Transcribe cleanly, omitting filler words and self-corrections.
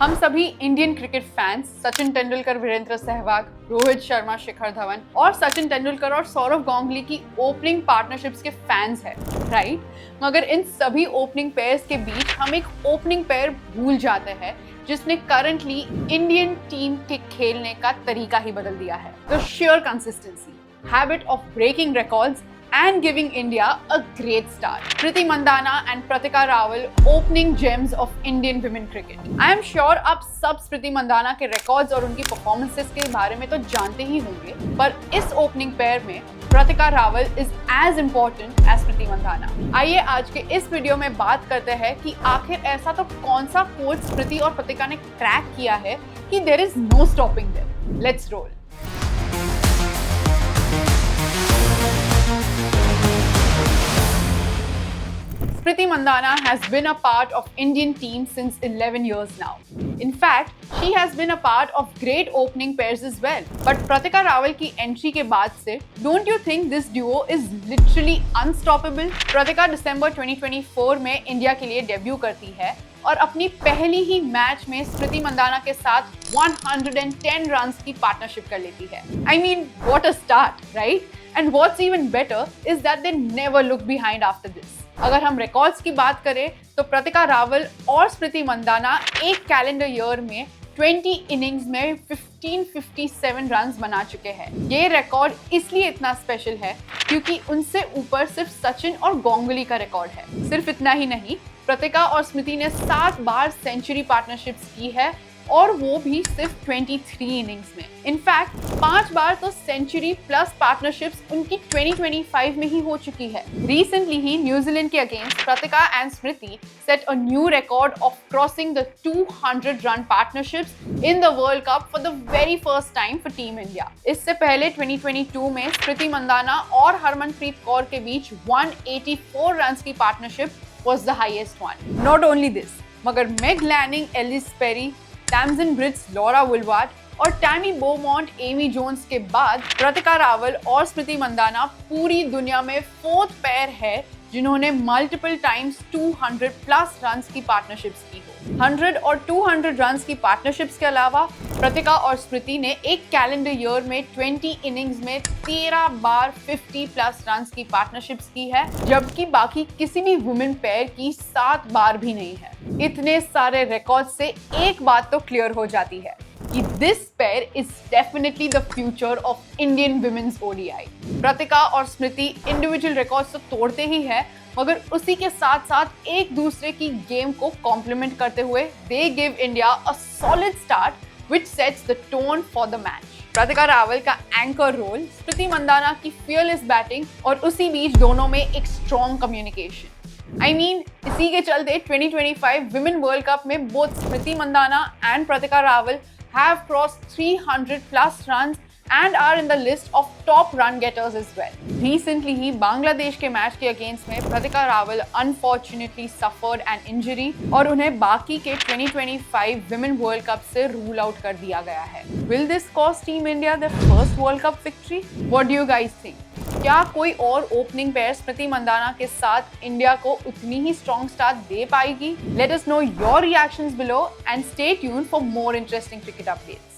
हम सभी Indian cricket fans Sachin Tendulkar, Virender Sehwag, Rohit Sharma, Shikhar Dhawan और सचिन तेंदुलकर और सौरव गांगुली की ओपनिंग पार्टनरशिप्स के फैंस हैं, राइट? मगर इन सभी ओपनिंग पेयर्स के बीच हम एक ओपनिंग पेयर भूल जाते हैं जिसने करंटली इंडियन टीम के खेलने का तरीका ही बदल दिया है। The sheer consistency, habit of breaking records and giving India a great start. Priti Mandana and Pratika Rawal, opening gems of Indian women cricket. I am sure आप सब स्मृति मंदाना के रिकॉर्ड्स और उनकी परफॉर्मेंसेस के बारे में तो जानते ही होंगे, पर इस ओपनिंग पेयर में Pratika Rawal is as important as Smriti Mandhana. आइए आज के इस वीडियो में बात करते हैं कि आखिर ऐसा तो कौन सा कोड स्मृति और प्रतिका ने क्रैक किया है कि there is no stopping them. Let's roll. Smriti Mandana has been a part of Indian team since 11 years now. In fact, she has been a part of great opening pairs as well. But Pratika Rawal की entry के बाद से, don't you think this duo is literally unstoppable? Pratika December 2024 में India के लिए debut करती है और अपनी पहली ही मैच में स्मृति मंदाना के साथ 110 रन्स की पार्टनरशिप कर लेती है। I mean, what a start, right? And what's even better is that they never look behind after this. अगर हम रिकॉर्ड्स की बात करें तो प्रतिका रावल और स्मृति मंदाना एक कैलेंडर ईयर में 20 इनिंग्स में 1557 रन्स बना चुके हैं। ये रिकॉर्ड इसलिए इतना स्पेशल है क्योंकि उनसे ऊपर सिर्फ सचिन और गांगुली का रिकॉर्ड है। सिर्फ इतना ही नहीं, प्रतिका और स्मृति ने 7 बार सेंचुरी पार्टनरशिप्स की है और वो भी सिर्फ 23 इनिंग्स में। इनफैक्ट 5 बार तो सेंचुरी प्लस पार्टनरशिप्स उनकी 2025 में ही हो चुकी है। रिसेंटली ही न्यूजीलैंड के against Pratika and Smriti set a new record of crossing the 200 run partnerships in the world cup for the very first time for team India. इससे पहले 2022 में स्मृति मंदाना और हरमनप्रीत कौर के बीच 184 रन की partnership was the highest one. Not only this, मगर Meg Lanning, Ellyse Perry, Tazmin Brits, Laura Wolvaardt और Tammy बोमॉन्ट, Amy Jones के बाद प्रतिका रावल और स्मृति मंदाना पूरी दुनिया में 4th पेयर है जिन्होंने मल्टीपल टाइम्स 200 प्लस रन्स की पार्टनरशिप्स की हो। 100 और 200 रन्स की पार्टनरशिप्स के अलावा प्रतिका और स्मृति ने एक कैलेंडर ईयर में 20 इनिंग्स में 13 बार 50 प्लस रन्स की पार्टनरशिप्स की है, जबकि बाकी किसी भी वुमेन पेयर की 7 बार भी नहीं है। इतने सारे रिकॉर्ड से एक बात तो क्लियर हो जाती है कि this pair is definitely the future of Indian women's ODI. Pratika और स्मृति इंडिविजुअल रिकॉर्ड्स तो तोड़ते ही है, मगर उसी के साथ साथ एक दूसरे की गेम को कॉम्प्लीमेंट करते हुए they give India a solid start which sets the tone for the match. प्रतिका रावल का एंकर रोल, स्मृति मंदाना की फियरलेस बैटिंग और उसी बीच दोनों में एक स्ट्रॉन्ग कम्युनिकेशन। I mean, इसी के चलते 2025 Women World Cup में both Smriti Mandanna and Pratika Rawal have crossed 300 plus runs and are in the list of top run getters as well. Recently ही बांग्लादेश के मैच के अगेंस्ट में Pratika Rawal unfortunately suffered an injury और उन्हें बाकी के 2025 Women World Cup से rule out कर दिया गया है। Will this cost Team India their first World Cup victory? What do you guys think? क्या कोई और ओपनिंग पेयर स्मृति मंदाना के साथ इंडिया को उतनी ही स्ट्रॉन्ग स्टार्ट दे पाएगी? Let us know your reactions below and stay tuned for more interesting cricket updates.